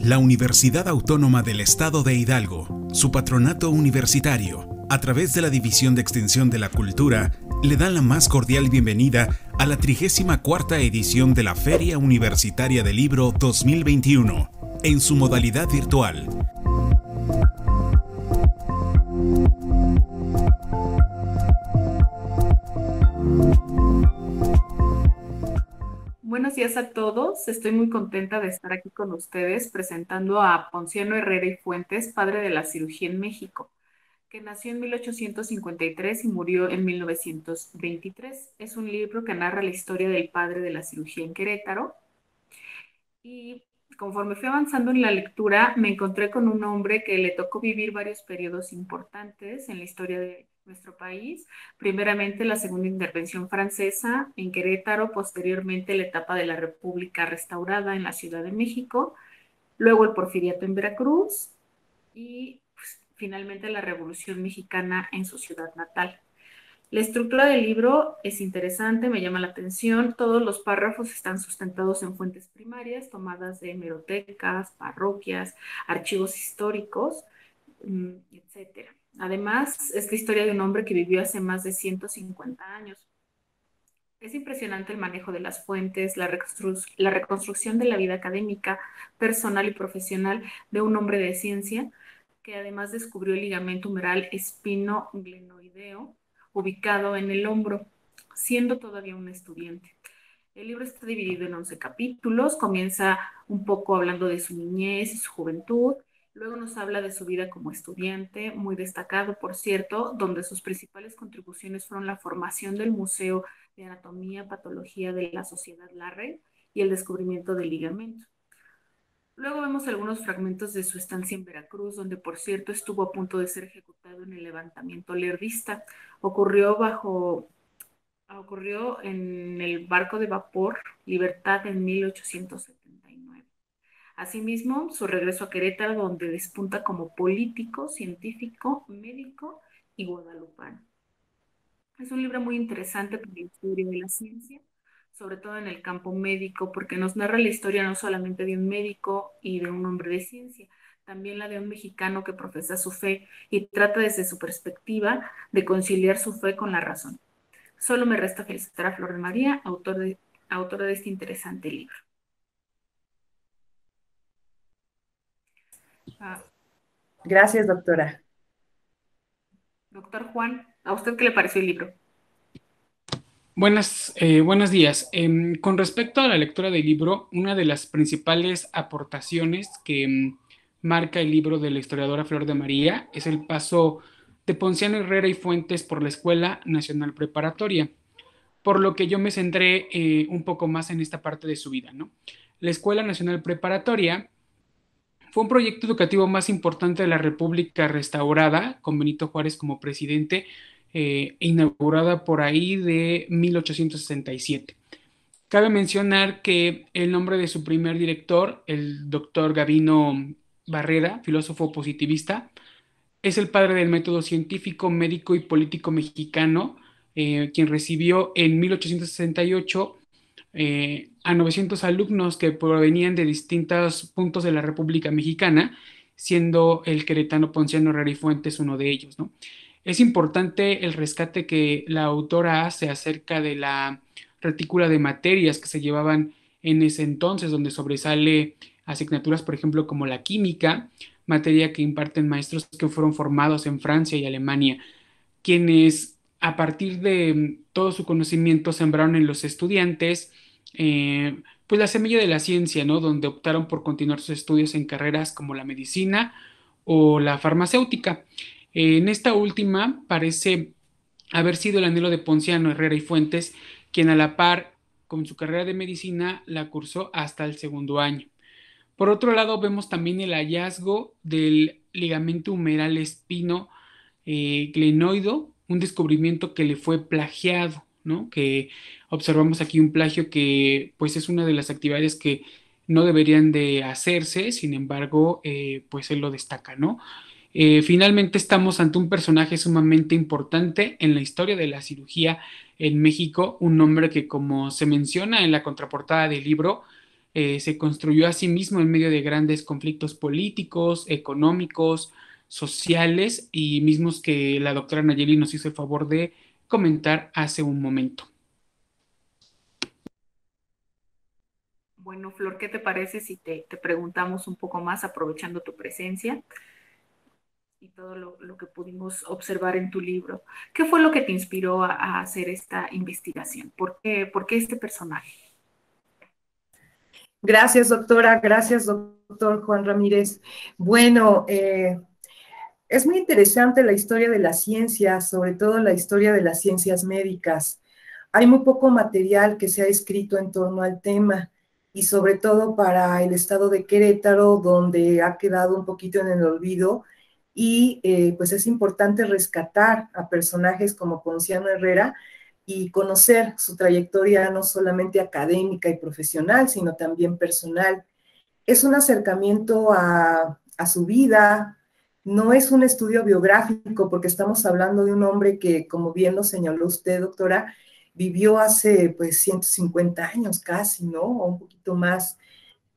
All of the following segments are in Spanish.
La Universidad Autónoma del Estado de Hidalgo, su patronato universitario, a través de la División de Extensión de la Cultura, le dan la más cordial bienvenida a la 34ª edición de la Feria Universitaria del Libro 2021, en su modalidad virtual. Buenos días a todos. Estoy muy contenta de estar aquí con ustedes presentando a Ponciano Herrera y Fuentes, padre de la cirugía en México, que nació en 1853 y murió en 1923. Es un libro que narra la historia del padre de la cirugía en Querétaro. Y conforme fui avanzando en la lectura, me encontré con un hombre que le tocó vivir varios periodos importantes en la historia de nuestro país. Primeramente, la segunda intervención francesa en Querétaro, posteriormente la etapa de la República restaurada en la Ciudad de México, luego el Porfiriato en Veracruz y pues, finalmente la Revolución Mexicana en su ciudad natal. La estructura del libro es interesante, me llama la atención. Todos los párrafos están sustentados en fuentes primarias, tomadas de hemerotecas, parroquias, archivos históricos, etcétera. Además, es la historia de un hombre que vivió hace más de 150 años. Es impresionante el manejo de las fuentes, la reconstrucción de la vida académica, personal y profesional de un hombre de ciencia que además descubrió el ligamento humeral espino-glenoideo ubicado en el hombro, siendo todavía un estudiante. El libro está dividido en 11 capítulos, comienza un poco hablando de su niñez y su juventud, luego nos habla de su vida como estudiante, muy destacado, por cierto, donde sus principales contribuciones fueron la formación del Museo de Anatomía, Patología de la Sociedad Larrey y el descubrimiento del ligamento. Luego vemos algunos fragmentos de su estancia en Veracruz, donde por cierto estuvo a punto de ser ejecutado en el levantamiento lerdista. Ocurrió en el barco de vapor Libertad en 1879. Asimismo, su regreso a Querétaro, donde despunta como político, científico, médico y guadalupano. Es un libro muy interesante para la historia de la ciencia, sobre todo en el campo médico, porque nos narra la historia no solamente de un médico y de un hombre de ciencia, también la de un mexicano que profesa su fe y trata desde su perspectiva de conciliar su fe con la razón. Solo me resta felicitar a Flor de María, autora de este interesante libro. Ah, Gracias, doctora. doctor Juan, ¿a usted qué le pareció el libro? Buenos días. Con respecto a la lectura del libro, una de las principales aportaciones que marca el libro de la historiadora Flor de María es el paso de Ponciano Herrera y Fuentes por la Escuela Nacional Preparatoria, por lo que yo me centré un poco más en esta parte de su vida, ¿no? La Escuela Nacional Preparatoria fue un proyecto educativo más importante de la República restaurada, con Benito Juárez como presidente, inaugurada por ahí de 1867. Cabe mencionar que el nombre de su primer director, el doctor Gavino Barrera, filósofo positivista, es el padre del método científico, médico y político mexicano, quien recibió en 1868 a 900 alumnos que provenían de distintos puntos de la República Mexicana, siendo el queretano Ponciano Herrera y Fuentes uno de ellos, ¿no? Es importante el rescate que la autora hace acerca de la retícula de materias que se llevaban en ese entonces, donde sobresale asignaturas, por ejemplo, como la química, materia que imparten maestros que fueron formados en Francia y Alemania, quienes a partir de todo su conocimiento sembraron en los estudiantes pues la semilla de la ciencia, ¿no? Donde optaron por continuar sus estudios en carreras como la medicina o la farmacéutica. En esta última parece haber sido el anhelo de Ponciano, Herrera y Fuentes, quien a la par con su carrera de medicina la cursó hasta el segundo año. Por otro lado, vemos también el hallazgo del ligamento humeral espino glenoido, un descubrimiento que le fue plagiado, ¿no? Que observamos aquí un plagio que pues es una de las actividades que no deberían de hacerse, sin embargo, pues él lo destaca, ¿no? Finalmente estamos ante un personaje sumamente importante en la historia de la cirugía en México, un hombre que como se menciona en la contraportada del libro, se construyó a sí mismo en medio de grandes conflictos políticos, económicos, sociales y mismos que la doctora Nayeli nos hizo el favor de comentar hace un momento. Bueno, Flor, ¿qué te parece si te preguntamos un poco más, aprovechando tu presencia y todo lo que pudimos observar en tu libro? ¿Qué fue lo que te inspiró a hacer esta investigación? Por qué este personaje? Gracias, doctora. Gracias, doctor Juan Ramírez. Bueno, es muy interesante la historia de la ciencia, sobre todo la historia de las ciencias médicas. Hay muy poco material que se ha escrito en torno al tema y sobre todo para el estado de Querétaro, donde ha quedado un poquito en el olvido y pues es importante rescatar a personajes como Ponciano Herrera y conocer su trayectoria no solamente académica y profesional, sino también personal. Es un acercamiento a su vida, no es un estudio biográfico, porque estamos hablando de un hombre que, como bien lo señaló usted, doctora, vivió hace pues 150 años casi, ¿no? O un poquito más.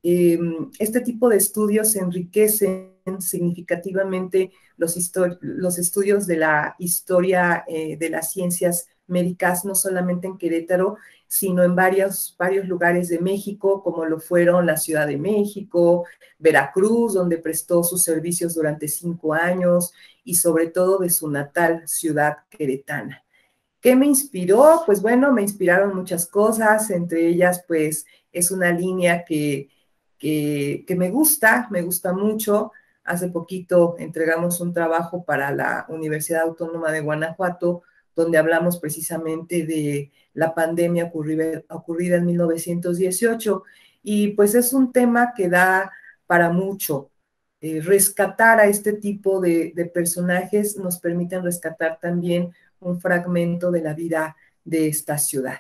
Este tipo de estudios enriquecen significativamente los estudios de la historia de las ciencias médicas, no solamente en Querétaro, sino en varios lugares de México, como lo fueron la Ciudad de México, Veracruz, donde prestó sus servicios durante 5 años, y sobre todo de su natal ciudad queretana. ¿Qué me inspiró? Pues bueno, me inspiraron muchas cosas, entre ellas pues es una línea que me gusta mucho. Hace poquito entregamos un trabajo para la Universidad Autónoma de Guanajuato, donde hablamos precisamente de la pandemia ocurrida en 1918, y pues es un tema que da para mucho. Rescatar a este tipo de personajes nos permiten rescatar también un fragmento de la vida de esta ciudad.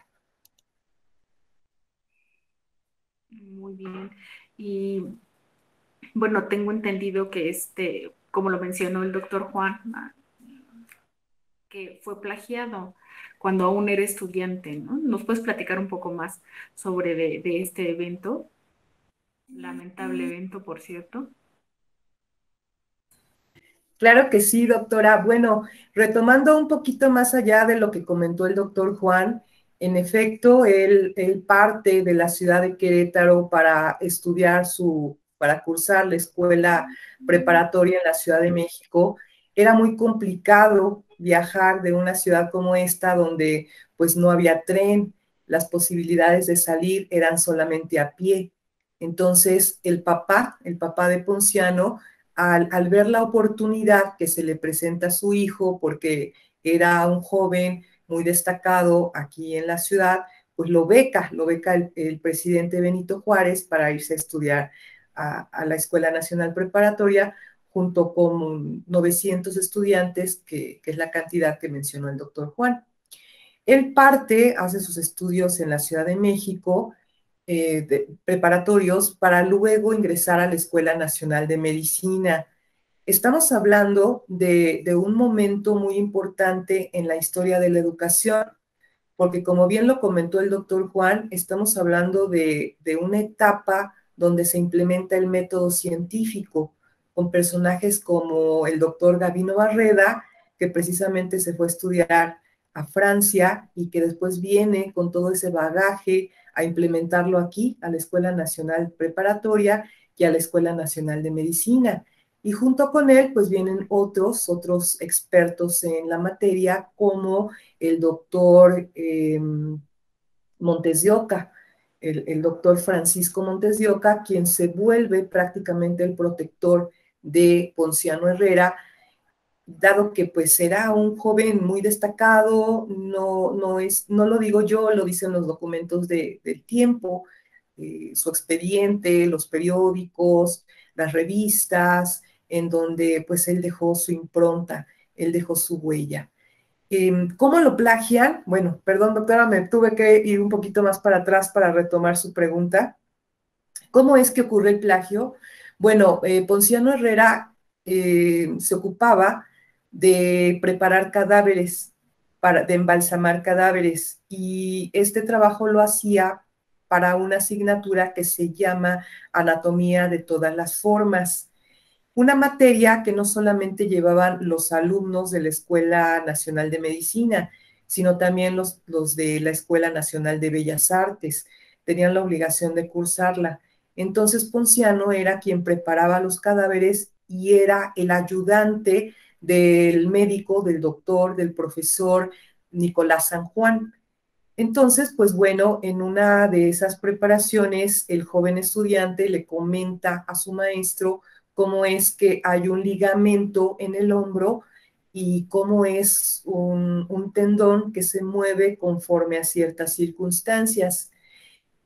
Muy bien. Y bueno, tengo entendido que como lo mencionó el doctor Juan, que fue plagiado cuando aún era estudiante, ¿no? ¿Nos puedes platicar un poco más sobre de este evento? Lamentable evento, por cierto. Claro que sí, doctora. Bueno, retomando un poquito más allá de lo que comentó el doctor Juan, en efecto, él parte de la ciudad de Querétaro para para cursar la escuela preparatoria en la Ciudad de México. Era muy complicado viajar de una ciudad como esta, donde pues no había tren, las posibilidades de salir eran solamente a pie. Entonces, el papá de Ponciano, al ver la oportunidad que se le presenta a su hijo, porque era un joven muy destacado aquí en la ciudad, pues lo beca el presidente Benito Juárez para irse a estudiar a la Escuela Nacional Preparatoria, junto con 900 estudiantes, que es la cantidad que mencionó el doctor Juan. Él hace sus estudios en la Ciudad de México, preparatorios, para luego ingresar a la Escuela Nacional de Medicina. Estamos hablando de un momento muy importante en la historia de la educación, porque como bien lo comentó el doctor Juan, estamos hablando de una etapa donde se implementa el método científico, con personajes como el doctor Gavino Barreda, que precisamente se fue a estudiar a Francia y que después viene con todo ese bagaje a implementarlo aquí, a la Escuela Nacional Preparatoria y a la Escuela Nacional de Medicina. Y junto con él, pues vienen otros expertos en la materia, como el doctor Montes de Oca, el doctor Francisco Montes de Oca, quien se vuelve prácticamente el protector de Ponciano Herrera, dado que pues era un joven muy destacado. No lo digo yo, lo dicen los documentos del tiempo, su expediente, los periódicos, las revistas, en donde pues él dejó su impronta, él dejó su huella. ¿Cómo lo plagian? Bueno, perdón, doctora, me tuve que ir un poquito más para atrás para retomar su pregunta. ¿Cómo es que ocurre el plagio? Bueno, Ponciano Herrera se ocupaba de preparar cadáveres, de embalsamar cadáveres, y este trabajo lo hacía para una asignatura que se llama Anatomía de todas las formas. Una materia que no solamente llevaban los alumnos de la Escuela Nacional de Medicina, sino también los de la Escuela Nacional de Bellas Artes. Tenían la obligación de cursarla. Entonces Ponciano era quien preparaba los cadáveres y era el ayudante del médico, del doctor, del profesor Nicolás San Juan. Entonces, pues bueno, en una de esas preparaciones, el joven estudiante le comenta a su maestro cómo es que hay un ligamento en el hombro y cómo es un tendón que se mueve conforme a ciertas circunstancias.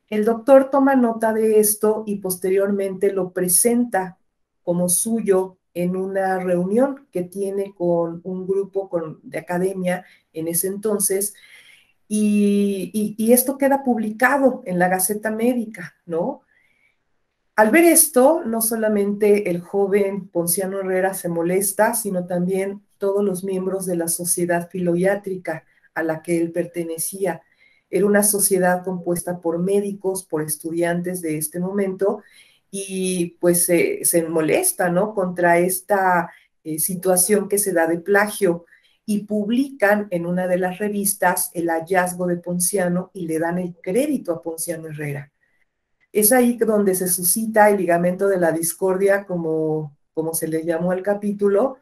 El doctor toma nota de esto y posteriormente lo presenta como suyo en una reunión que tiene con un grupo de academia en ese entonces, y esto queda publicado en la Gaceta Médica, ¿no? Al ver esto, no solamente el joven Ponciano Herrera se molesta, sino también todos los miembros de la sociedad filoiátrica a la que él pertenecía. Era una sociedad compuesta por médicos, por estudiantes de este momento, y pues se molesta, ¿no?, contra esta situación que se da de plagio, y publican en una de las revistas el hallazgo de Ponciano y le dan el crédito a Ponciano Herrera. Es ahí donde se suscita el ligamento de la discordia, como se le llamó al capítulo,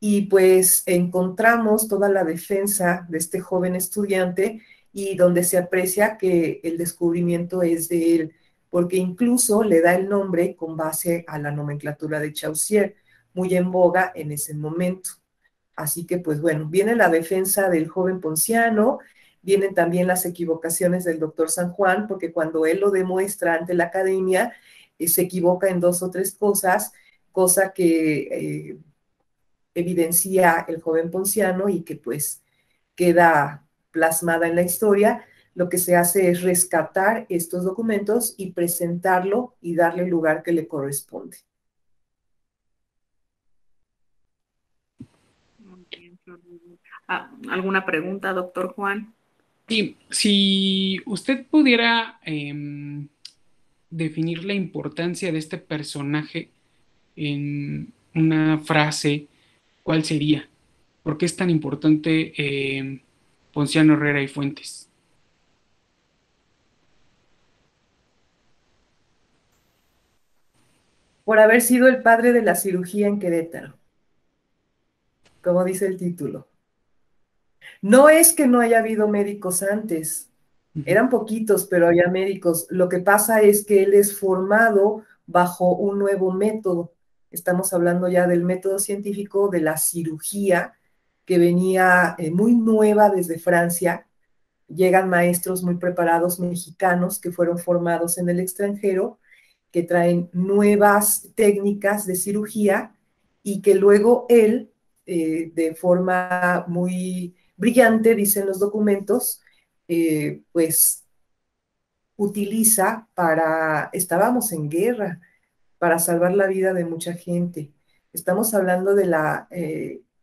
y pues encontramos toda la defensa de este joven estudiante y donde se aprecia que el descubrimiento es de él, porque incluso le da el nombre con base a la nomenclatura de Chaucier, muy en boga en ese momento. Así que, pues bueno, viene la defensa del joven Ponciano, vienen también las equivocaciones del doctor San Juan, porque cuando él lo demuestra ante la academia, se equivoca en dos o tres cosas, cosa que evidencia el joven Ponciano y que pues queda plasmada en la historia. Lo que se hace es rescatar estos documentos y presentarlo y darle el lugar que le corresponde. ¿Alguna pregunta, doctor Juan? Sí, si usted pudiera definir la importancia de este personaje en una frase, ¿cuál sería? ¿Por qué es tan importante Ponciano Herrera y Fuentes? Por haber sido el padre de la cirugía en Querétaro, como dice el título. No es que no haya habido médicos antes, eran poquitos, pero había médicos. Lo que pasa es que él es formado bajo un nuevo método. Estamos hablando ya del método científico de la cirugía, que venía muy nueva desde Francia. Llegan maestros muy preparados mexicanos que fueron formados en el extranjero, que traen nuevas técnicas de cirugía y que luego él, de forma muy brillante, dicen los documentos, pues utiliza estábamos en guerra, para salvar la vida de mucha gente. Estamos hablando de la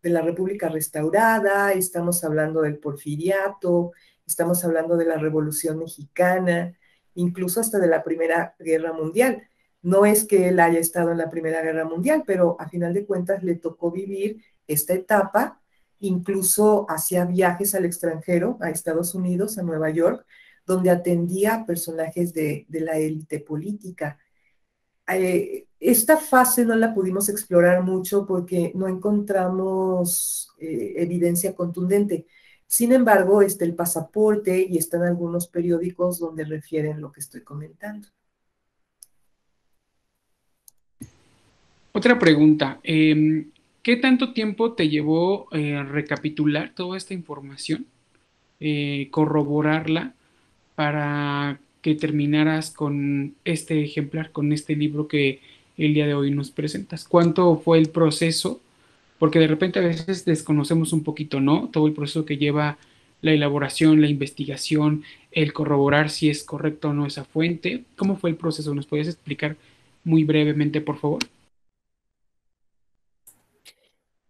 República Restaurada, estamos hablando del Porfiriato, estamos hablando de la Revolución Mexicana, incluso hasta de la Primera Guerra Mundial. No es que él haya estado en la Primera Guerra Mundial, pero a final de cuentas le tocó vivir esta etapa, incluso hacía viajes al extranjero, a Estados Unidos, a Nueva York, donde atendía a personajes de la élite política. Esta fase no la pudimos explorar mucho porque no encontramos evidencia contundente. Sin embargo, está el pasaporte y están algunos periódicos donde refieren lo que estoy comentando. Otra pregunta, ¿qué tanto tiempo te llevó recapitular toda esta información, corroborarla para que terminaras con este ejemplar, con este libro que el día de hoy nos presentas? ¿Cuánto fue el proceso? Porque de repente a veces desconocemos un poquito, ¿no? Todo el proceso que lleva la elaboración, la investigación, el corroborar si es correcto o no esa fuente. ¿Cómo fue el proceso? ¿Nos podías explicar muy brevemente, por favor?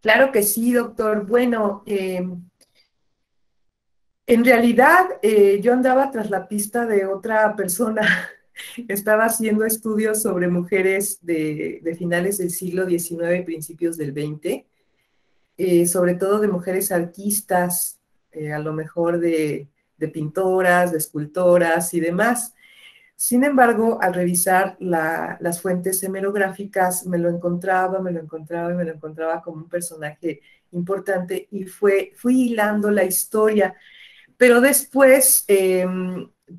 Claro que sí, doctor. Bueno, En realidad, yo andaba tras la pista de otra persona. Estaba haciendo estudios sobre mujeres de finales del siglo XIX, principios del XX, sobre todo de mujeres artistas, a lo mejor de pintoras, de escultoras y demás. Sin embargo, al revisar las fuentes hemerográficas, me lo encontraba, me lo encontraba y me lo encontraba como un personaje importante y fui hilando la historia. Pero después,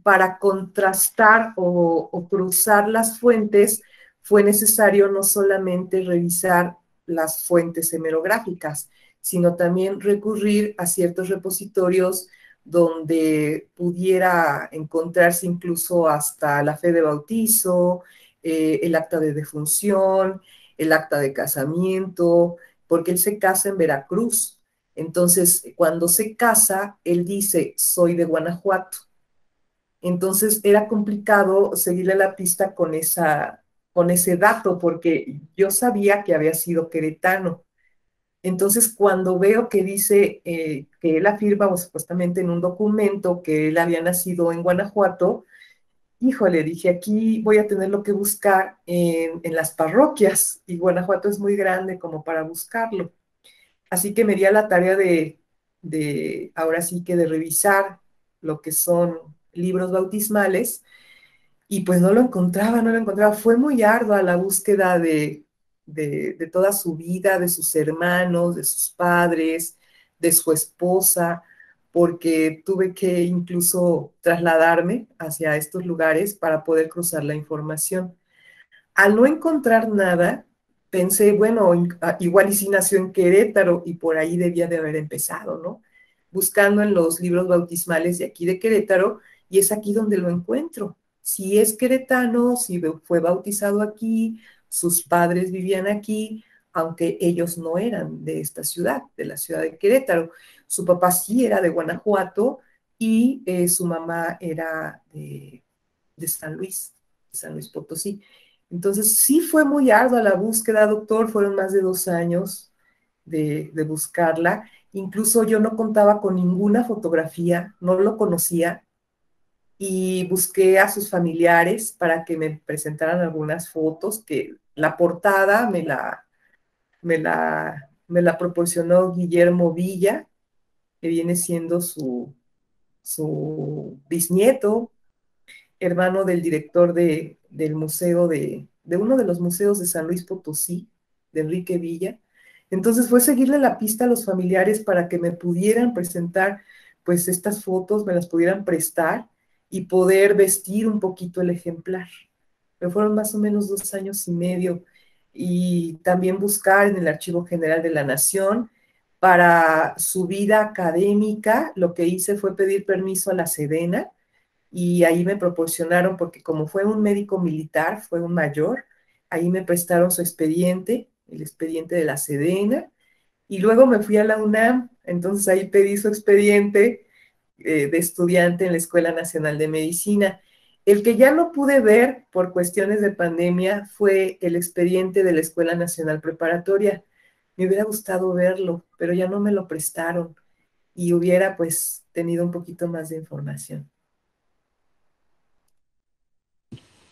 para contrastar o cruzar las fuentes, fue necesario no solamente revisar las fuentes hemerográficas, sino también recurrir a ciertos repositorios donde pudiera encontrarse incluso hasta la fe de bautizo, el acta de defunción, el acta de casamiento, porque él se casa en Veracruz. Entonces, cuando se casa, él dice, soy de Guanajuato. Entonces, era complicado seguirle la pista con ese dato, porque yo sabía que había sido queretano. Entonces, cuando veo que dice que él afirma, o supuestamente en un documento, que él había nacido en Guanajuato, híjole, dije, aquí voy a tener lo que buscar en las parroquias, y Guanajuato es muy grande como para buscarlo. Así que me di a la tarea ahora sí que de revisar lo que son libros bautismales y pues no lo encontraba, no lo encontraba. Fue muy ardua la búsqueda de toda su vida, de sus hermanos, de sus padres, de su esposa, porque tuve que incluso trasladarme hacia estos lugares para poder cruzar la información. Al no encontrar nada, pensé, bueno, igual y si nació en Querétaro y por ahí debía de haber empezado, ¿no? Buscando en los libros bautismales de aquí de Querétaro, y es aquí donde lo encuentro. Si es queretano, si fue bautizado aquí, sus padres vivían aquí, aunque ellos no eran de esta ciudad, de la ciudad de Querétaro. Su papá sí era de Guanajuato y su mamá era de San Luis Potosí. Entonces, sí fue muy ardua la búsqueda, doctor, fueron más de 2 años de buscarla. Incluso yo no contaba con ninguna fotografía, no lo conocía, y busqué a sus familiares para que me presentaran algunas fotos, que la portada me la proporcionó Guillermo Villa, que viene siendo su bisnieto, hermano del director del museo de uno de los museos de San Luis Potosí, de Enrique Villa. Entonces fue seguirle la pista a los familiares para que me pudieran presentar pues estas fotos, me las pudieran prestar y poder vestir un poquito el ejemplar. Me fueron más o menos 2 años y medio, y también buscar en el Archivo General de la Nación para su vida académica. Lo que hice fue pedir permiso a la Sedena y ahí me proporcionaron, porque como fue un médico militar, fue un mayor, ahí me prestaron su expediente, el expediente de la Sedena, y luego me fui a la UNAM, entonces ahí pedí su expediente de estudiante en la Escuela Nacional de Medicina. El que ya no pude ver por cuestiones de pandemia fue el expediente de la Escuela Nacional Preparatoria. Me hubiera gustado verlo, pero ya no me lo prestaron y hubiera pues tenido un poquito más de información.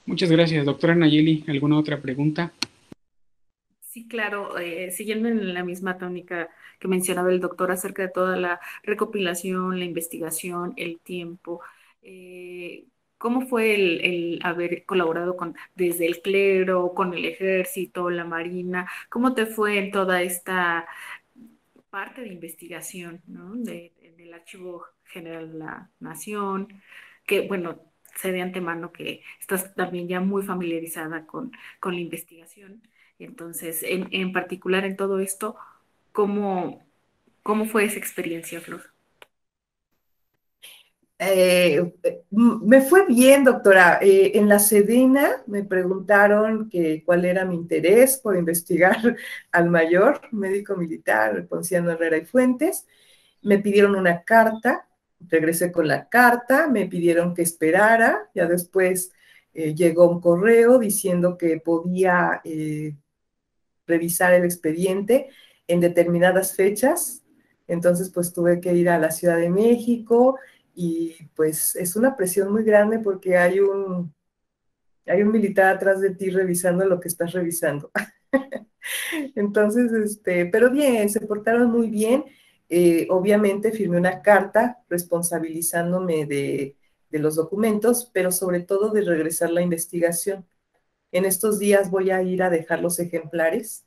Muchas gracias, doctora Nayeli. ¿Alguna otra pregunta? Sí, claro, siguiendo en la misma tónica que mencionaba el doctor acerca de toda la recopilación, la investigación, el tiempo, ¿cómo fue el haber colaborado desde el clero, con el ejército, la marina? ¿Cómo te fue en toda esta parte de investigación, ¿no? Del Archivo General de la Nación, que bueno, sé de antemano que estás también ya muy familiarizada con la investigación. Entonces, en particular en todo esto, ¿cómo fue esa experiencia, Flor? Me fue bien, doctora. En la Sedena me preguntaron cuál era mi interés por investigar al mayor médico militar, Ponciano Herrera y Fuentes. Me pidieron una carta, regresé con la carta, me pidieron que esperara, ya después llegó un correo diciendo que podía revisar el expediente en determinadas fechas. Entonces, pues tuve que ir a la Ciudad de México y pues es una presión muy grande porque hay un militar atrás de ti revisando lo que estás revisando. Entonces, pero bien, se portaron muy bien. Obviamente firmé una carta responsabilizándome de los documentos, pero sobre todo de regresar la investigación. En estos días voy a ir a dejar los ejemplares,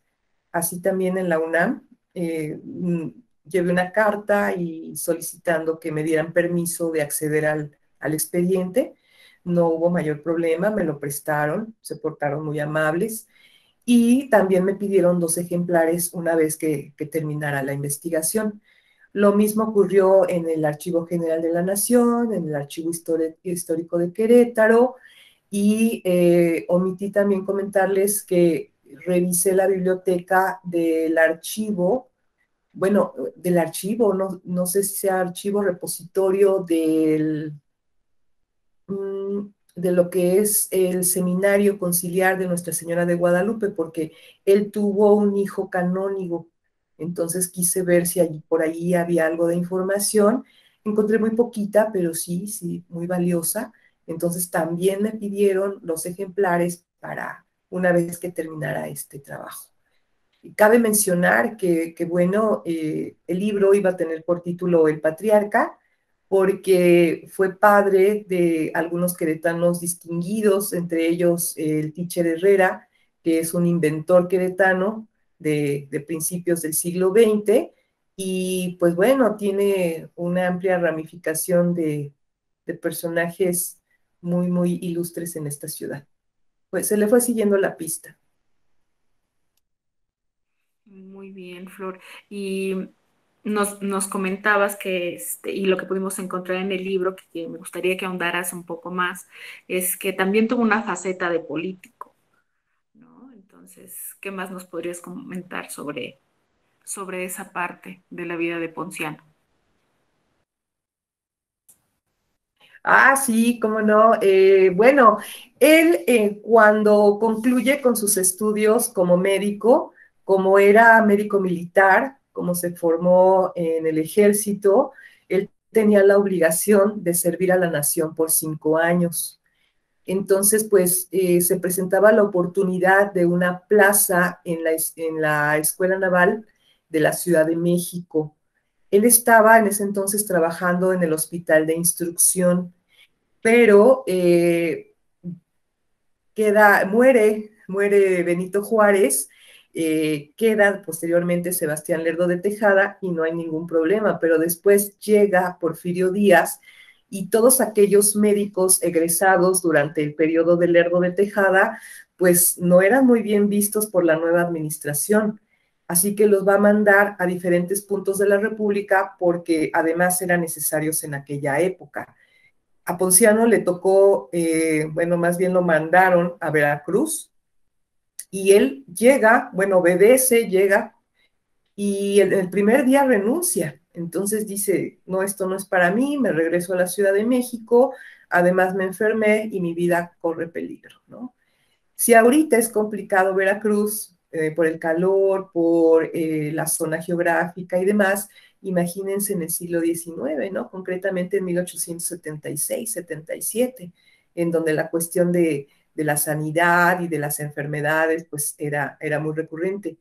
así también en la UNAM. Llevé una carta y solicitando que me dieran permiso de acceder al expediente. No hubo mayor problema, me lo prestaron, se portaron muy amables y también me pidieron 2 ejemplares una vez que terminara la investigación. Lo mismo ocurrió en el Archivo General de la Nación, en el Archivo Histórico de Querétaro, y omití también comentarles que revisé la biblioteca del archivo, bueno, del archivo, no sé si sea archivo repositorio de lo que es el seminario conciliar de Nuestra Señora de Guadalupe, porque él tuvo un hijo canónigo. Entonces quise ver si allí, por allí había algo de información. Encontré muy poquita, pero sí, sí, muy valiosa. Entonces también me pidieron los ejemplares para una vez que terminara este trabajo. Y cabe mencionar que bueno, el libro iba a tener por título El Patriarca, porque fue padre de algunos queretanos distinguidos, entre ellos el Teacher Herrera, que es un inventor queretano de principios del siglo XX, y pues bueno, tiene una amplia ramificación de personajes muy, muy ilustres en esta ciudad. Pues se le fue siguiendo la pista. Muy bien, Flor. Y nos comentabas que, y lo que pudimos encontrar en el libro, que me gustaría que ahondaras un poco más, es que también tuvo una faceta de político, ¿no? Entonces, ¿qué más nos podrías comentar sobre esa parte de la vida de Ponciano? Ah, sí, cómo no. Bueno, él cuando concluye con sus estudios como médico, como era médico militar, como se formó en el ejército, él tenía la obligación de servir a la nación por 5 años. Entonces, pues se presentaba la oportunidad de una plaza en la Escuela Naval de la Ciudad de México. Él estaba en ese entonces trabajando en el Hospital de Instrucción, pero muere Benito Juárez, queda posteriormente Sebastián Lerdo de Tejada y no hay ningún problema, pero después llega Porfirio Díaz y todos aquellos médicos egresados durante el periodo de Lerdo de Tejada, pues no eran muy bien vistos por la nueva administración. Así que los va a mandar a diferentes puntos de la República porque además eran necesarios en aquella época. A Ponciano le tocó, bueno, más bien lo mandaron a Veracruz y él llega, bueno, obedece, llega y el primer día renuncia. Entonces dice, no, esto no es para mí, me regreso a la Ciudad de México, además me enfermé y mi vida corre peligro, ¿no? Si ahorita es complicado Veracruz por el calor, por la zona geográfica y demás, imagínense en el siglo XIX, ¿no? Concretamente en 1876, 77, en donde la cuestión de la sanidad y de las enfermedades pues era muy recurrente.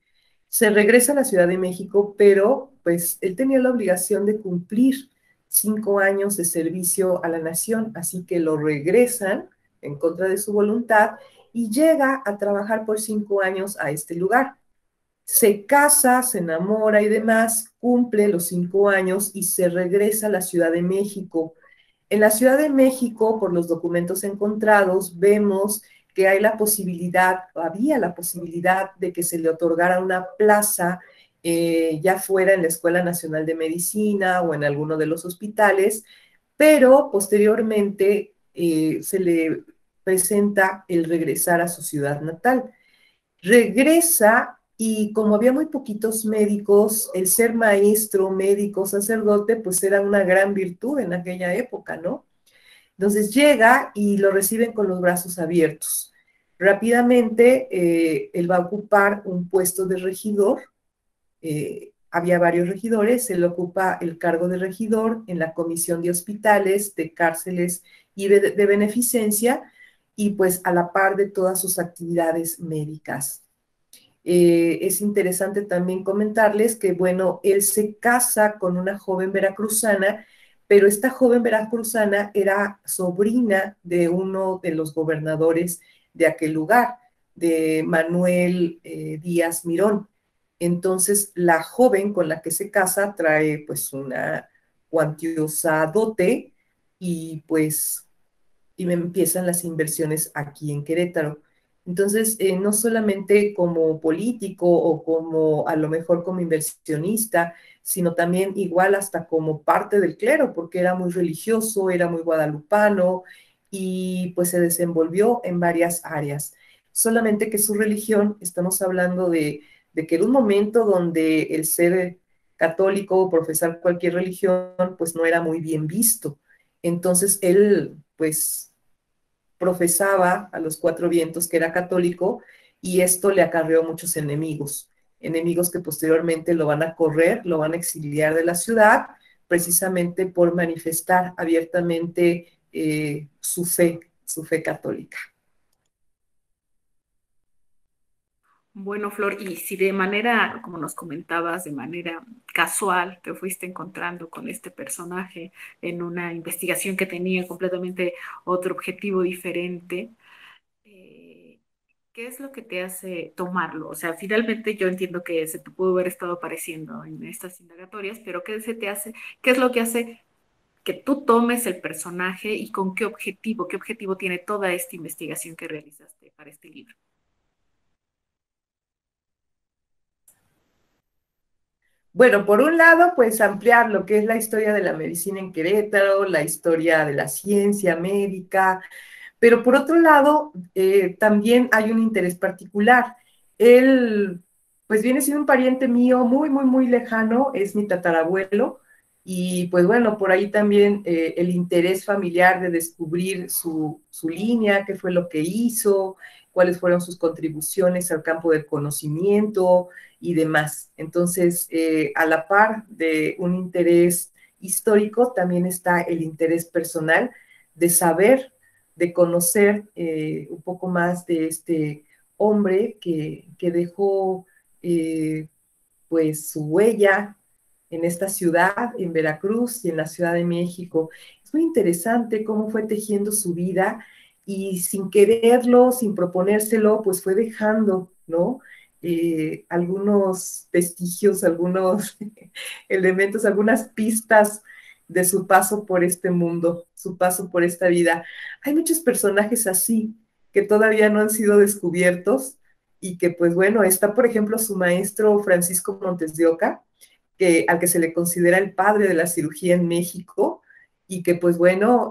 Se regresa a la Ciudad de México, pero pues él tenía la obligación de cumplir 5 años de servicio a la nación, así que lo regresan en contra de su voluntad y llega a trabajar por 5 años a este lugar. Se casa, se enamora y demás, cumple los 5 años y se regresa a la Ciudad de México. En la Ciudad de México, por los documentos encontrados, vemos que había la posibilidad de que se le otorgara una plaza, ya fuera en la Escuela Nacional de Medicina o en alguno de los hospitales, pero posteriormente se le presenta el regresar a su ciudad natal. Regresa y como había muy poquitos médicos, el ser maestro, médico, sacerdote, pues era una gran virtud en aquella época, ¿no? Entonces llega y lo reciben con los brazos abiertos. Rápidamente él va a ocupar un puesto de regidor había varios regidores, él ocupa el cargo de regidor en la Comisión de Hospitales, de Cárceles y de Beneficencia, y pues a la par de todas sus actividades médicas. Es interesante también comentarles que, bueno, él se casa con una joven veracruzana, pero esta joven veracruzana era sobrina de uno de los gobernadores de aquel lugar, de Manuel Díaz Mirón. Entonces, la joven con la que se casa trae pues una cuantiosa dote y pues y me empiezan las inversiones aquí en Querétaro. Entonces, no solamente como político o como a lo mejor como inversionista, sino también igual hasta como parte del clero, porque era muy religioso, era muy guadalupano y pues se desenvolvió en varias áreas. Solamente que su religión, estamos hablando de que era un momento donde el ser católico o profesar cualquier religión, pues no era muy bien visto. Entonces él, pues, profesaba a los cuatro vientos que era católico y esto le acarreó muchos enemigos, enemigos que posteriormente lo van a correr, lo van a exiliar de la ciudad, precisamente por manifestar abiertamente su fe católica. Bueno, Flor, y si de manera, como nos comentabas, de manera casual te fuiste encontrando con este personaje en una investigación que tenía completamente otro objetivo diferente, eh, ¿qué es lo que te hace tomarlo? O sea, finalmente yo entiendo que se te pudo haber estado apareciendo en estas indagatorias, pero ¿qué se te hace? ¿Qué es lo que hace que tú tomes el personaje y con qué objetivo tiene toda esta investigación que realizaste para este libro? Bueno, por un lado, pues ampliar lo que es la historia de la medicina en Querétaro, la historia de la ciencia médica, pero por otro lado, también hay un interés particular. Él, pues viene siendo un pariente mío muy, muy, muy lejano, es mi tatarabuelo, y pues bueno, por ahí también el interés familiar de descubrir su línea, qué fue lo que hizo, cuáles fueron sus contribuciones al campo del conocimiento y demás. Entonces, a la par de un interés histórico, también está el interés personal de saber, de conocer un poco más de este hombre que dejó pues su huella en esta ciudad, en Veracruz y en la Ciudad de México. Es muy interesante cómo fue tejiendo su vida y sin quererlo, sin proponérselo, pues fue dejando, ¿no? Algunos vestigios, algunos elementos, algunas pistas de su paso por este mundo, su paso por esta vida. Hay muchos personajes así que todavía no han sido descubiertos y que pues bueno, está por ejemplo su maestro Francisco Montes de Oca, al que se le considera el padre de la cirugía en México y que pues bueno,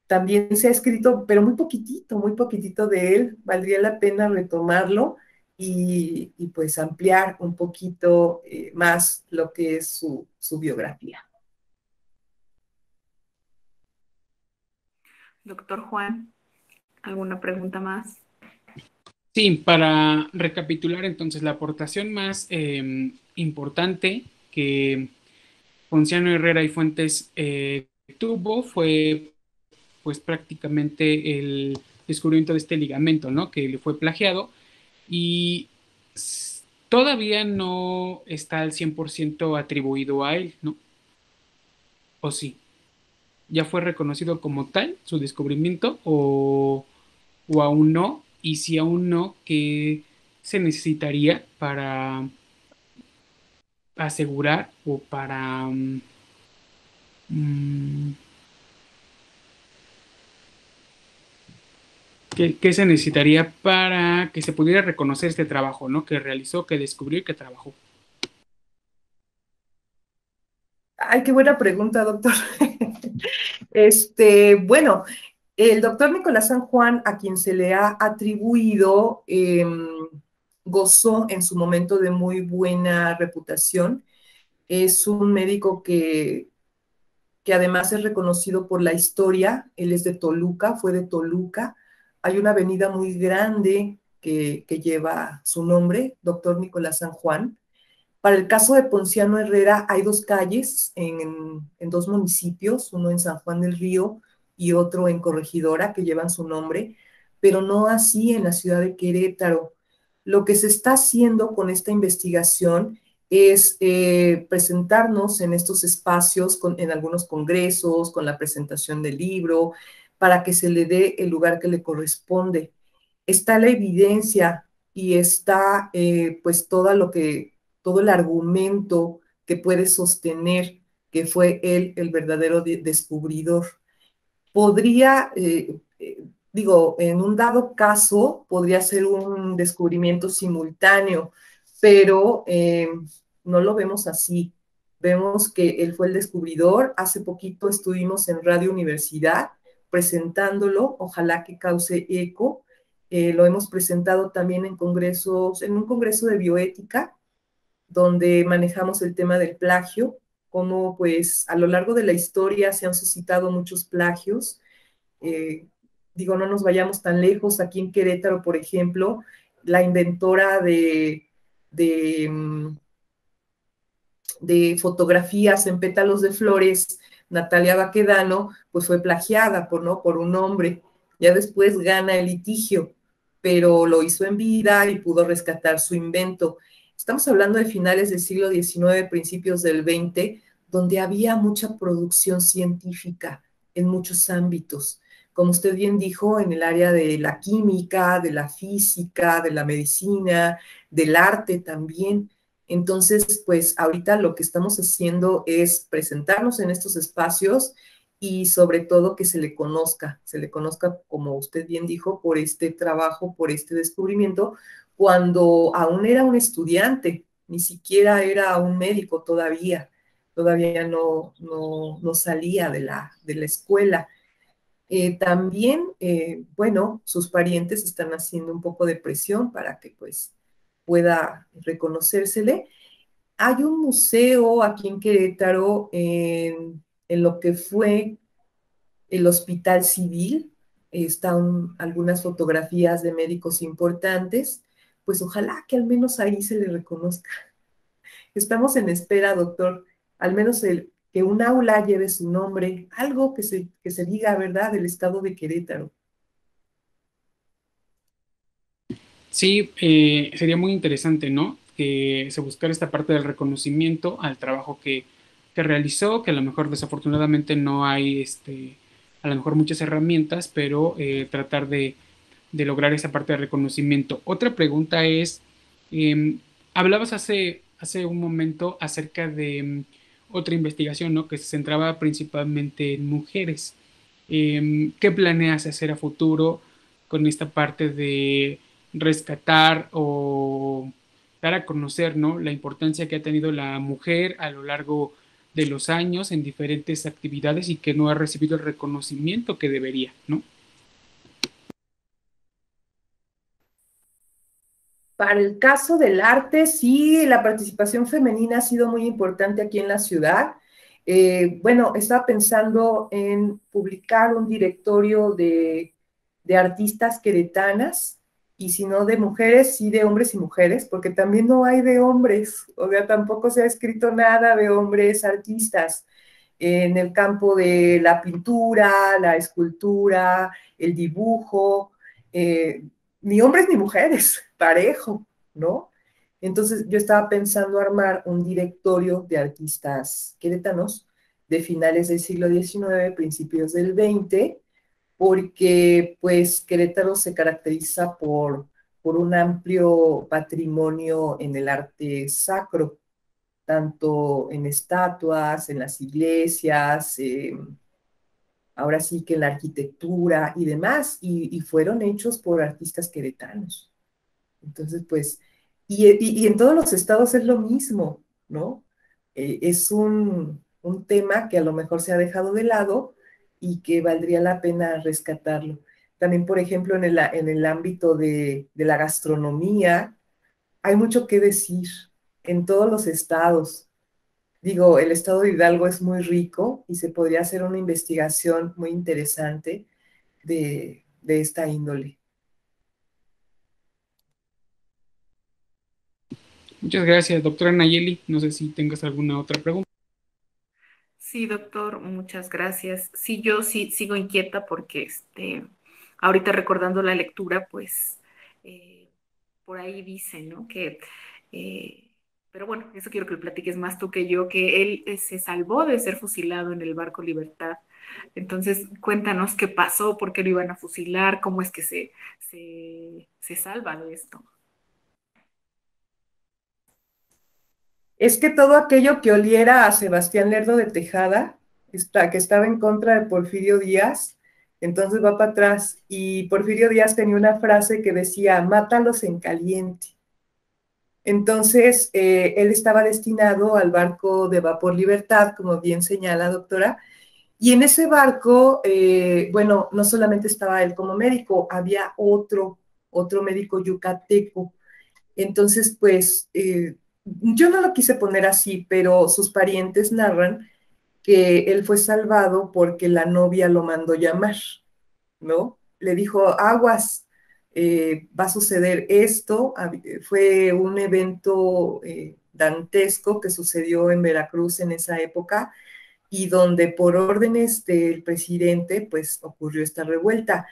también se ha escrito, pero muy poquitito de él, valdría la pena retomarlo y pues ampliar un poquito más lo que es su biografía. Doctor Juan, ¿alguna pregunta más? Sí, para recapitular entonces, la aportación más importante que Ponciano Herrera y Fuentes tuvo fue pues prácticamente el descubrimiento de este ligamento, ¿no? Que le fue plagiado y todavía no está al 100% atribuido a él, ¿no? ¿O sí? ¿Ya fue reconocido como tal su descubrimiento o aún no? Y si aún no, ¿qué se necesitaría para asegurar o para mm, qué se necesitaría para que se pudiera reconocer este trabajo, ¿no? Que realizó, que descubrió y que trabajó. Ay, qué buena pregunta, doctor. Bueno, el doctor Nicolás San Juan, a quien se le ha atribuido, gozó en su momento de muy buena reputación. Es un médico que además es reconocido por la historia. Él es de Toluca, fue de Toluca. Hay una avenida muy grande que lleva su nombre, doctor Nicolás San Juan. Para el caso de Ponciano Herrera, hay dos calles en dos municipios, uno en San Juan del Río y otro en Corregidora, que llevan su nombre, pero no así en la ciudad de Querétaro. Lo que se está haciendo con esta investigación es presentarnos en estos espacios, en algunos congresos, con la presentación del libro, para que se le dé el lugar que le corresponde. Está la evidencia y está pues todo el argumento que puede sostener que fue él el verdadero descubridor. Podría, digo, en un dado caso, podría ser un descubrimiento simultáneo, pero no lo vemos así. Vemos que él fue el descubridor. Hace poquito estuvimos en Radio Universidad presentándolo, ojalá que cause eco. Lo hemos presentado también en congresos, en un congreso de bioética, donde manejamos el tema del plagio, como pues a lo largo de la historia se han suscitado muchos plagios. Eh, Digo, no nos vayamos tan lejos, aquí en Querétaro, por ejemplo, la inventora de, de fotografías en pétalos de flores, Natalia Baquedano, pues fue plagiada ¿no? por un hombre. Ya después gana el litigio, pero lo hizo en vida y pudo rescatar su invento. Estamos hablando de finales del siglo XIX, principios del XX, donde había mucha producción científica en muchos ámbitos. Como usted bien dijo, en el área de la química, de la física, de la medicina, del arte también. Entonces, pues ahorita lo que estamos haciendo es presentarnos en estos espacios y sobre todo que se le conozca, como usted bien dijo, por este trabajo, por este descubrimiento, cuando aún era un estudiante, ni siquiera era un médico todavía no salía de la escuela. También, bueno, sus parientes están haciendo un poco de presión para que pues pueda reconocérsele. Hay un museo aquí en Querétaro, en lo que fue el Hospital Civil. Están algunas fotografías de médicos importantes. Pues ojalá que al menos ahí se le reconozca. Estamos en espera, doctor, al menos que un aula lleve su nombre, algo que se diga, ¿verdad?, del estado de Querétaro. Sí, sería muy interesante, ¿no? Que se buscara esta parte del reconocimiento al trabajo que realizó, que a lo mejor desafortunadamente no hay, a lo mejor muchas herramientas, pero tratar de lograr esa parte de reconocimiento. Otra pregunta es, hablabas hace un momento acerca de otra investigación, ¿no? Que se centraba principalmente en mujeres. ¿Qué planeas hacer a futuro con esta parte de rescatar o dar a conocer, ¿no? La importancia que ha tenido la mujer a lo largo de los años en diferentes actividades y que no ha recibido el reconocimiento que debería, ¿no? Para el caso del arte, sí, la participación femenina ha sido muy importante aquí en la ciudad. Bueno, estaba pensando en publicar un directorio de artistas queretanas, y si no de mujeres, sí de hombres y mujeres, porque también no hay de hombres, o sea, tampoco se ha escrito nada de hombres artistas en el campo de la pintura, la escultura, el dibujo, ni hombres ni mujeres, parejo, ¿no? Entonces yo estaba pensando armar un directorio de artistas queretanos de finales del siglo XIX, principios del XX, porque pues Querétaro se caracteriza por un amplio patrimonio en el arte sacro, tanto en estatuas, en las iglesias, ahora sí que en la arquitectura y demás, y fueron hechos por artistas queretanos. Entonces, pues, y en todos los estados es lo mismo, ¿no? Es un tema que a lo mejor se ha dejado de lado y que valdría la pena rescatarlo. También, por ejemplo, en el ámbito de la gastronomía, hay mucho que decir en todos los estados. Digo, el estado de Hidalgo es muy rico y se podría hacer una investigación muy interesante de esta índole. Muchas gracias, doctora Nayeli. No sé si tengas alguna otra pregunta. Sí, doctor, muchas gracias. Sí, yo sí sigo inquieta porque ahorita recordando la lectura, pues eh, por ahí dice, ¿no? Eh, pero bueno, eso quiero que lo platiques más tú que yo, que él se salvó de ser fusilado en el barco Libertad. Entonces, cuéntanos qué pasó, por qué lo iban a fusilar, cómo es que se salva de esto. Es que todo aquello que oliera a Sebastián Lerdo de Tejada, que estaba en contra de Porfirio Díaz, entonces va para atrás. Y Porfirio Díaz tenía una frase que decía, mátalos en caliente. Entonces, él estaba destinado al barco de vapor Libertad, como bien señala, doctora, y en ese barco, bueno, no solamente estaba él como médico, había otro médico yucateco. Entonces, pues, yo no lo quise poner así, pero sus parientes narran que él fue salvado porque la novia lo mandó llamar, ¿no? Le dijo, aguas, va a suceder esto. Fue un evento dantesco que sucedió en Veracruz en esa época y donde por órdenes del presidente, pues ocurrió esta revuelta.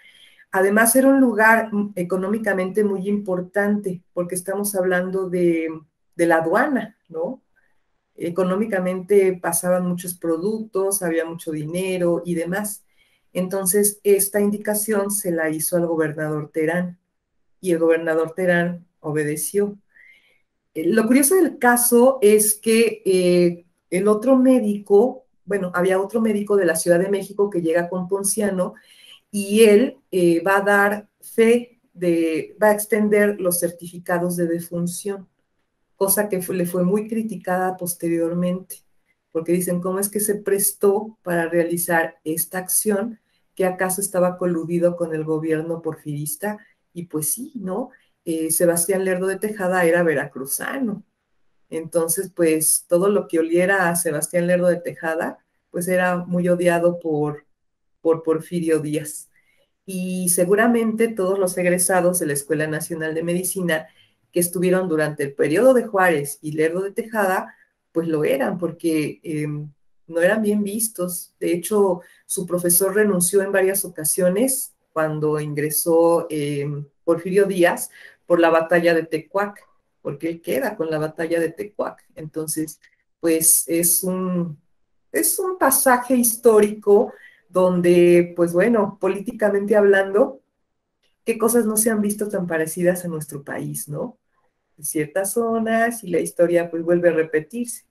Además, era un lugar económicamente muy importante, porque estamos hablando de la aduana, ¿no? Económicamente pasaban muchos productos, había mucho dinero y demás. Entonces, esta indicación se la hizo al gobernador Terán y el gobernador Terán obedeció. Lo curioso del caso es que el otro médico, bueno, había otro médico de la Ciudad de México que llega con Ponciano y él va a dar fe va a extender los certificados de defunción, cosa que le fue muy criticada posteriormente, porque dicen, ¿cómo es que se prestó para realizar esta acción? ¿Que acaso estaba coludido con el gobierno porfirista? Y pues sí, ¿no? Sebastián Lerdo de Tejada era veracruzano, entonces pues todo lo que oliera a Sebastián Lerdo de Tejada, pues era muy odiado por Porfirio Díaz y seguramente todos los egresados de la Escuela Nacional de Medicina que estuvieron durante el periodo de Juárez y Lerdo de Tejada, pues lo eran porque no eran bien vistos. De hecho, su profesor renunció en varias ocasiones cuando ingresó Porfirio Díaz por la batalla de Tecuac, porque él queda con la batalla de Tecuac. Entonces, pues es un pasaje histórico donde, pues bueno, políticamente hablando, qué cosas no se han visto tan parecidas en nuestro país, ¿no? En ciertas zonas y la historia pues vuelve a repetirse,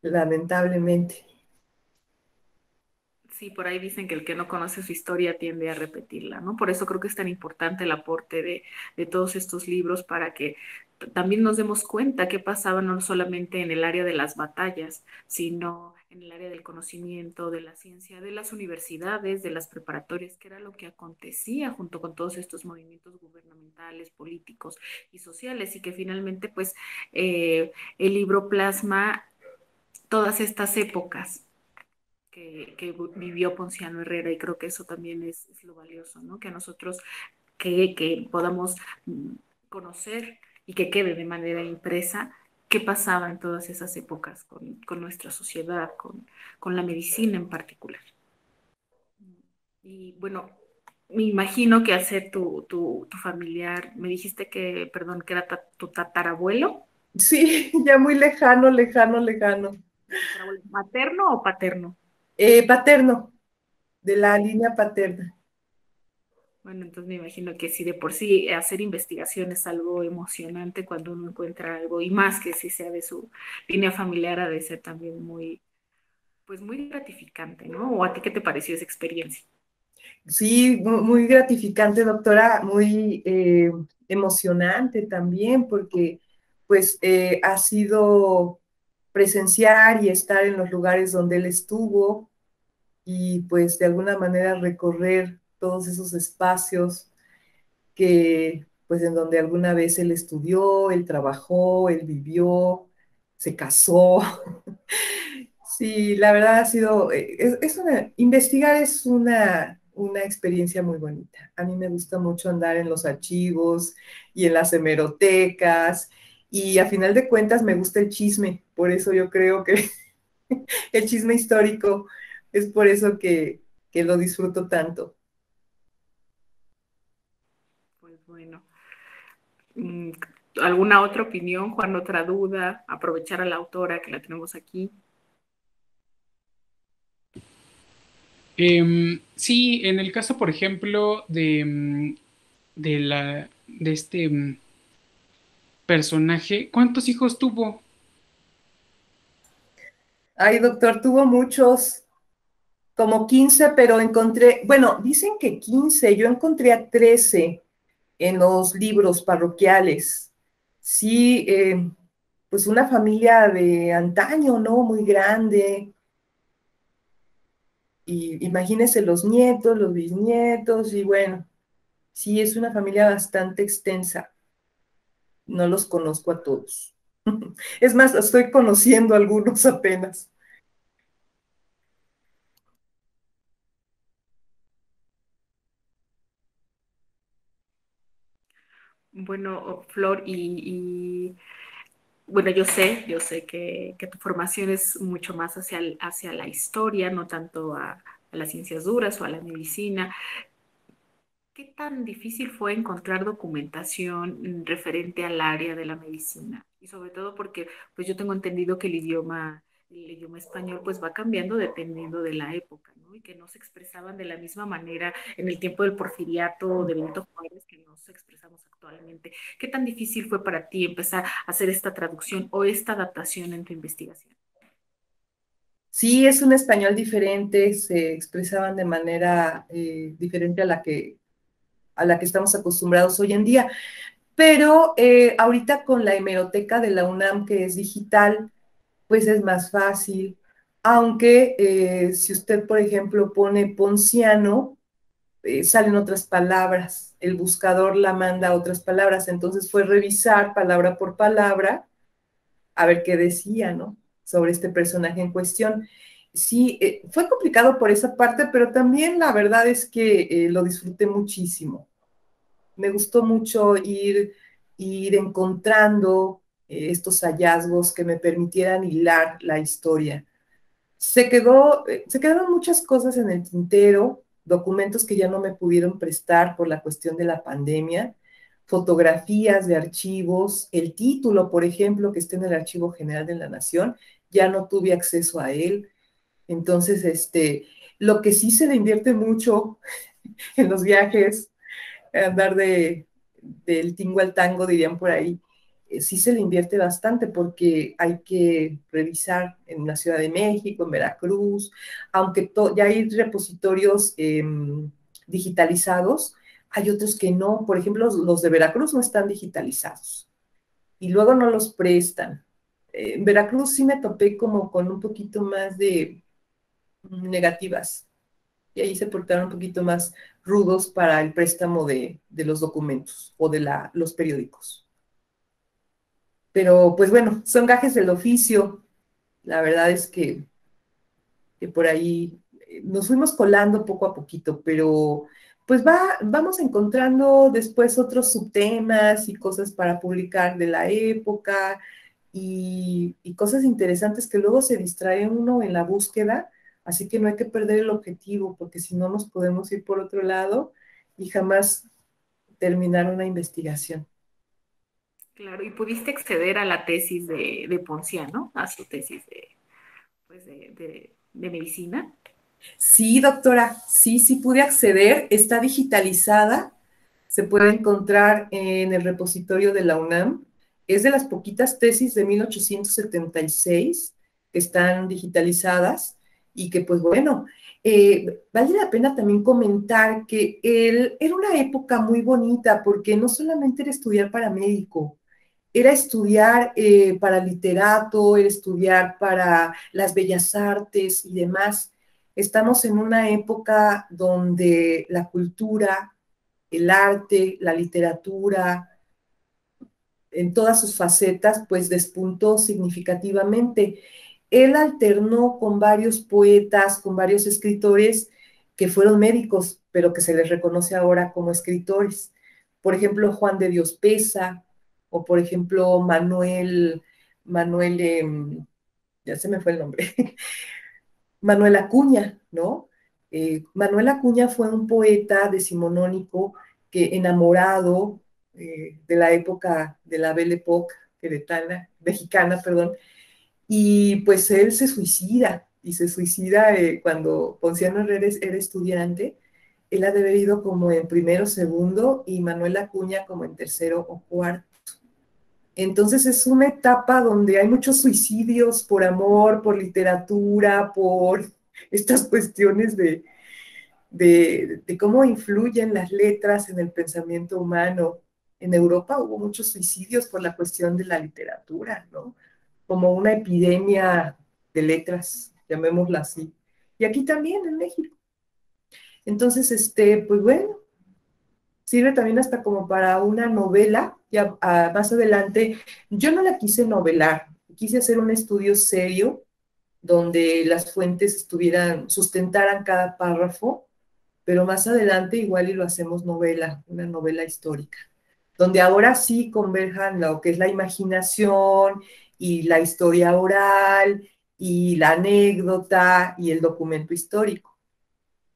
lamentablemente. Sí, por ahí dicen que el que no conoce su historia tiende a repetirla, ¿no? Por eso creo que es tan importante el aporte de todos estos libros para que también nos demos cuenta qué pasaba no solamente en el área de las batallas, sino en el área del conocimiento, de la ciencia, de las universidades, de las preparatorias, que era lo que acontecía junto con todos estos movimientos gubernamentales, políticos y sociales, y que finalmente, pues, el libro plasma todas estas épocas que vivió Ponciano Herrera y creo que eso también es lo valioso, ¿no? Que nosotros que podamos conocer y que quede de manera impresa qué pasaba en todas esas épocas con nuestra sociedad, con la medicina en particular. Y bueno, me imagino que al ser tu familiar, me dijiste que, perdón, que era tu tatarabuelo. Sí, ya muy lejano, lejano, lejano. ¿Tatarabuelo materno o paterno? Paterno, de la línea paterna. Bueno, entonces me imagino que si de por sí hacer investigación es algo emocionante cuando uno encuentra algo, y más que si sea de su línea familiar, ha de ser también muy, pues muy gratificante, ¿no? ¿O a ti qué te pareció esa experiencia? Sí, muy gratificante, doctora, muy emocionante también, porque pues ha sido presenciar y estar en los lugares donde él estuvo y pues de alguna manera recorrer todos esos espacios que pues en donde alguna vez él estudió, él trabajó, él vivió, se casó. Sí, la verdad ha sido, investigar es una experiencia muy bonita. A mí me gusta mucho andar en los archivos y en las hemerotecas y a final de cuentas me gusta el chisme, por eso yo creo que el chisme histórico es por eso que lo disfruto tanto. Pues bueno, mm, ¿alguna otra opinión, Juan, otra duda? Aprovechar a la autora que la tenemos aquí. Sí, en el caso, por ejemplo, de este personaje, ¿cuántos hijos tuvo? Ay, doctor, tuvo muchos, como 15, pero encontré, bueno, dicen que 15, yo encontré a 13 en los libros parroquiales. Sí, pues una familia de antaño, ¿no? Muy grande. Y imagínense los nietos, los bisnietos, y bueno, sí, es una familia bastante extensa. No los conozco a todos. Es más, estoy conociendo a algunos apenas. Bueno, Flor, bueno, yo sé que tu formación es mucho más hacia la historia, no tanto a las ciencias duras o a la medicina. ¿Qué tan difícil fue encontrar documentación referente al área de la medicina? Y sobre todo porque pues yo tengo entendido que el idioma español pues va cambiando dependiendo de la época, ¿no? Y que no se expresaban de la misma manera en el tiempo del Porfiriato o de Benito Juárez que nos expresamos actualmente. ¿Qué tan difícil fue para ti empezar a hacer esta traducción o esta adaptación en tu investigación? Sí, es un español diferente, se expresaban de manera diferente a la que estamos acostumbrados hoy en día. Pero ahorita con la hemeroteca de la UNAM, que es digital, pues es más fácil. Aunque si usted, por ejemplo, pone ponciano, salen otras palabras. El buscador la manda a otras palabras. Entonces fue revisar palabra por palabra a ver qué decía, ¿no? Sobre este personaje en cuestión. Sí, fue complicado por esa parte, pero también la verdad es que lo disfruté muchísimo. Me gustó mucho ir encontrando estos hallazgos que me permitieran hilar la historia. Se quedaron muchas cosas en el tintero, documentos que ya no me pudieron prestar por la cuestión de la pandemia, fotografías de archivos, el título, por ejemplo, que está en el Archivo General de la Nación, ya no tuve acceso a él. Entonces, lo que sí se le invierte mucho en los viajes, andar del tingo al tango, dirían por ahí, sí se le invierte bastante porque hay que revisar en la Ciudad de México, en Veracruz, aunque ya hay repositorios digitalizados, hay otros que no. Por ejemplo, los de Veracruz no están digitalizados y luego no los prestan. En Veracruz sí me topé como con un poquito más de negativas y ahí se portaron un poquito más rudos para el préstamo de los documentos o de los periódicos. Pero pues bueno, son gajes del oficio. La verdad es que por ahí nos fuimos colando poco a poquito, pero pues vamos encontrando después otros subtemas y cosas para publicar de la época y cosas interesantes que luego se distrae uno en la búsqueda, así que no hay que perder el objetivo, porque si no nos podemos ir por otro lado y jamás terminar una investigación. Claro, y pudiste acceder a la tesis de Ponciano, a su tesis pues de medicina. Sí, doctora, sí, sí pude acceder, está digitalizada, se puede encontrar en el repositorio de la UNAM. Es de las poquitas tesis de 1876 que están digitalizadas y que pues bueno, vale la pena también comentar que era una época muy bonita porque no solamente era estudiar para médico, era estudiar para literato, era estudiar para las bellas artes y demás. Estamos en una época donde la cultura, el arte, la literatura, en todas sus facetas, pues despuntó significativamente. Él alternó con varios poetas, con varios escritores que fueron médicos, pero que se les reconoce ahora como escritores. Por ejemplo, Juan de Dios Pesa, o por ejemplo Manuel, ya se me fue el nombre, Manuel Acuña, ¿no? Manuel Acuña fue un poeta decimonónico que enamorado de la época de la Belle Époque mexicana, perdón, y pues él se suicida, y se suicida cuando Ponciano era estudiante. Él ha de haber ido como en primero, segundo, y Manuel Acuña como en tercero o cuarto. Entonces es una etapa donde hay muchos suicidios por amor, por literatura, por estas cuestiones de cómo influyen las letras en el pensamiento humano. En Europa hubo muchos suicidios por la cuestión de la literatura, ¿no? Como una epidemia de letras, llamémosla así. Y aquí también en México. Entonces, pues bueno, sirve también hasta como para una novela, ya más adelante. Yo no la quise novelar, quise hacer un estudio serio donde las fuentes sustentaran cada párrafo, pero más adelante igual y lo hacemos novela, una novela histórica, donde ahora sí converjan lo que es la imaginación y la historia oral y la anécdota y el documento histórico.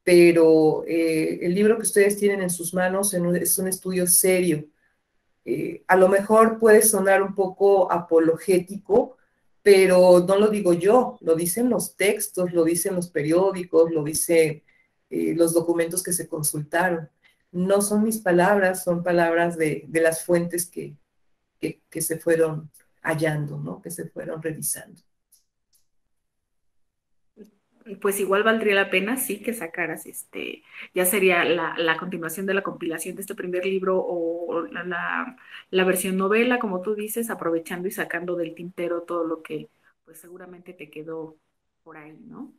Pero el libro que ustedes tienen en sus manos es un estudio serio. A lo mejor puede sonar un poco apologético, pero no lo digo yo, lo dicen los textos, lo dicen los periódicos, lo dicen los documentos que se consultaron. No son mis palabras, son palabras de las fuentes que se fueron hallando, ¿no? Que se fueron revisando. Pues igual valdría la pena, sí, que sacaras ya sería la continuación de la compilación de este primer libro o la versión novela, como tú dices, aprovechando y sacando del tintero todo lo que pues seguramente te quedó por ahí, ¿no?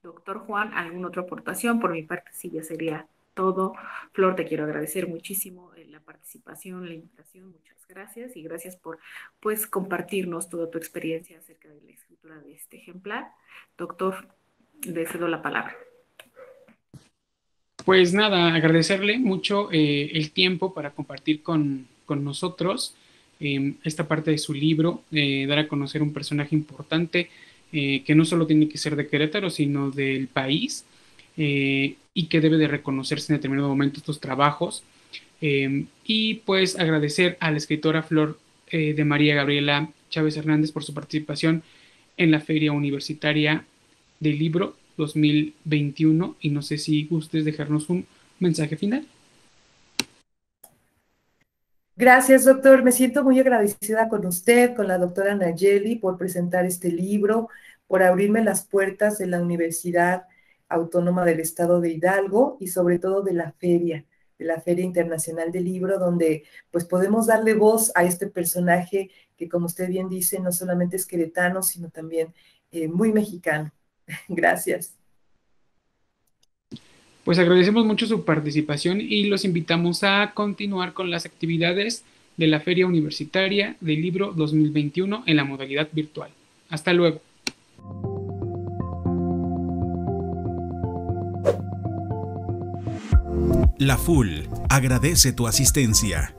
Doctor Juan, ¿alguna otra aportación? Por mi parte, sí, ya sería todo. Flor, te quiero agradecer muchísimo la participación, la invitación, muchas gracias y gracias por pues compartirnos toda tu experiencia acerca de la escritura de este ejemplar. Doctor, le cedo la palabra. Pues nada, agradecerle mucho el tiempo para compartir con nosotros esta parte de su libro, dar a conocer un personaje importante que no solo tiene que ser de Querétaro, sino del país y que debe de reconocerse en determinado momento estos trabajos. Y pues agradecer a la escritora Flor de María Gabriela Chávez Hernández por su participación en la Feria Universitaria del Libro 2021 y no sé si gustes dejarnos un mensaje final. Gracias, doctor. Me siento muy agradecida con usted, con la doctora Nayeli, por presentar este libro, por abrirme las puertas de la Universidad Autónoma del Estado de Hidalgo y sobre todo de la Feria Internacional del Libro, donde pues podemos darle voz a este personaje que, como usted bien dice, no solamente es queretano, sino también muy mexicano. Gracias. Pues agradecemos mucho su participación y los invitamos a continuar con las actividades de la Feria Universitaria del Libro 2021 en la modalidad virtual. Hasta luego. La FUL agradece tu asistencia.